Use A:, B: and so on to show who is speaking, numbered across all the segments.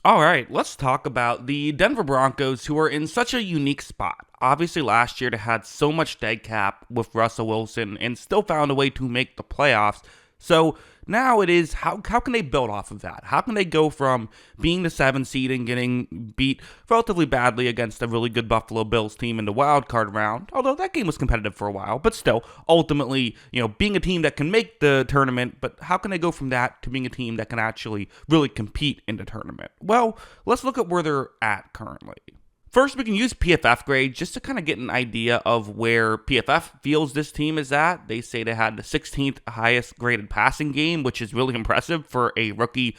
A: All right, let's talk about the Denver Broncos, who are in such a unique spot. Obviously, last year they had so much dead cap with Russell Wilson and still found a way to make the playoffs. So now it is how can they build off of that? How can they go from being the 7th seed and getting beat relatively badly against a really good Buffalo Bills team in the wild card round? Although that game was competitive for a while, but still, ultimately, being a team that can make the tournament, but how can they go from that to being a team that can actually really compete in the tournament? Well, let's look at where they're at currently. First, we can use PFF grade just to kind of get an idea of where PFF feels this team is at. They say they had the 16th highest graded passing game, which is really impressive for a rookie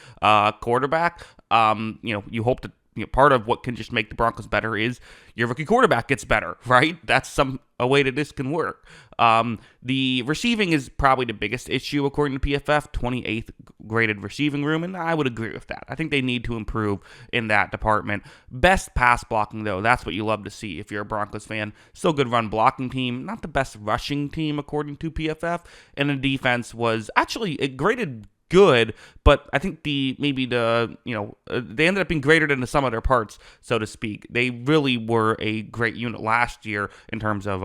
A: quarterback. You hope that part of what can just make the Broncos better is your rookie quarterback gets better, right? That's a way that this can work. The receiving is probably the biggest issue according to PFF, 28th graded receiving room, and I would agree with that. I think they need to improve in that department. Best pass blocking, though, that's what you love to see if you're a Broncos fan. Still good run blocking team, not the best rushing team according to PFF, and the defense was actually it graded good, but I think they ended up being greater than the sum of their parts, so to speak. They really were a great unit last year in terms of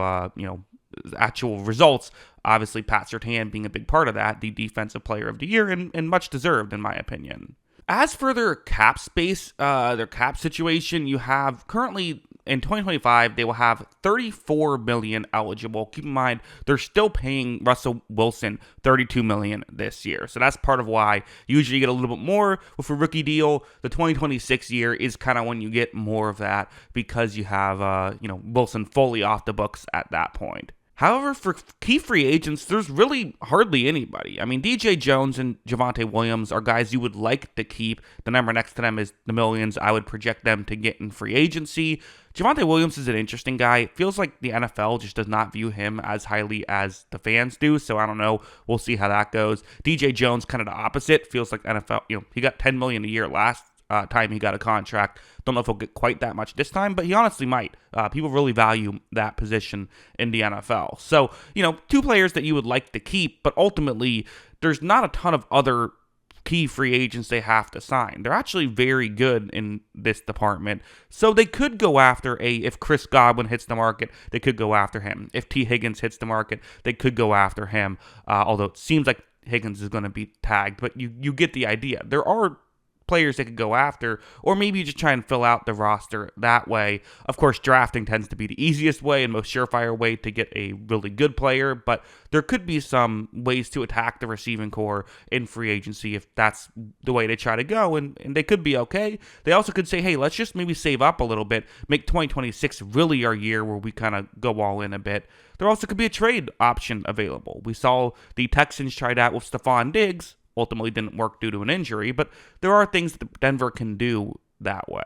A: actual results. Obviously, Pat Surtain being a big part of that, the defensive player of the year, and much deserved in my opinion. As for their cap space, their cap situation, you have currently in 2025, they will have $34 million eligible. Keep in mind, they're still paying Russell Wilson $32 million this year. So that's part of why usually you get a little bit more with a rookie deal. The 2026 year is kind of when you get more of that because you have Wilson fully off the books at that point. However, for key free agents, there's really hardly anybody. I mean, DJ Jones and Javonte Williams are guys you would like to keep. The number next to them is the millions I would project them to get in free agency. Javonte Williams is an interesting guy. It feels like the NFL just does not view him as highly as the fans do, so I don't know. We'll see how that goes. DJ Jones, kind of the opposite. Feels like NFL, he got $10 million a year last time he got a contract. Don't know if he'll get quite that much this time, but he honestly might. People really value that position in the NFL. So, two players that you would like to keep, but ultimately, there's not a ton of other key free agents they have to sign. They're actually very good in this department. So they could go after if Chris Godwin hits the market, they could go after him. If T. Higgins hits the market, they could go after him. Although it seems like Higgins is going to be tagged, but you get the idea. There are players they could go after, or maybe you just try and fill out the roster that way. Of course, drafting tends to be the easiest way and most surefire way to get a really good player, but there could be some ways to attack the receiving core in free agency if that's the way they try to go, and they could be okay. They also could say, hey, let's just maybe save up a little bit, make 2026 really our year where we kind of go all in a bit. There also could be a trade option available. We saw the Texans try that with Stephon Diggs. Ultimately didn't work due to an injury, but there are things that Denver can do that way.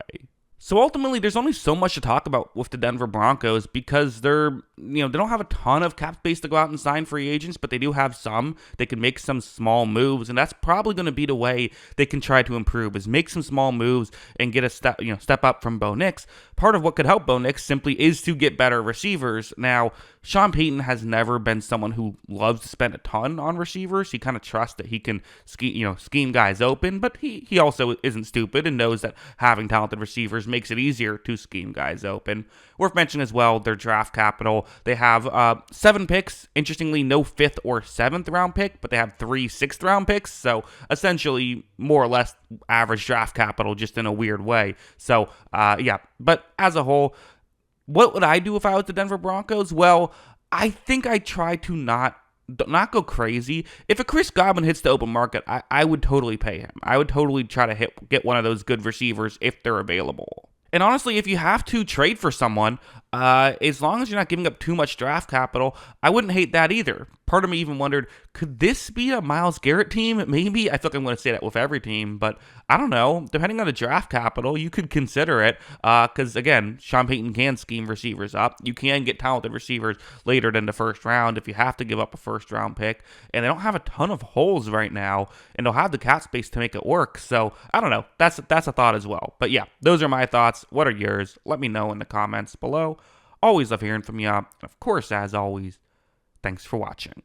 A: So ultimately, there's only so much to talk about with the Denver Broncos because they don't have a ton of cap space to go out and sign free agents, but they do have some. They can make some small moves, and that's probably going to be the way they can try to improve, is make some small moves and get a step up from Bo Nix. Part of what could help Bo Nix simply is to get better receivers. Now, Sean Payton has never been someone who loves to spend a ton on receivers. He kind of trusts that he can scheme guys open, but he also isn't stupid and knows that having talented receivers makes it easier to scheme guys open. Worth mentioning as well, their draft capital. They have 7 picks. Interestingly, no 5th or 7th round pick, but they have 3 6th round picks. So essentially, more or less average draft capital, just in a weird way. So but as a whole, what would I do if I was the Denver Broncos? Well, I think I try to not go crazy. If a Chris Godwin hits the open market, I would totally pay him. I would totally try to get one of those good receivers if they're available. And honestly, if you have to trade for someone, as long as you're not giving up too much draft capital, I wouldn't hate that either. Part of me even wondered, could this be a Myles Garrett team? Maybe. I feel like I'm going to say that with every team, but I don't know. Depending on the draft capital, you could consider it because, again, Sean Payton can scheme receivers up. You can get talented receivers later than the first round if you have to give up a first-round pick, and they don't have a ton of holes right now, and they'll have the cap space to make it work. So, I don't know. That's a thought as well. But yeah, those are my thoughts. What are yours? Let me know in the comments below. Always love hearing from you. And of course, as always, thanks for watching.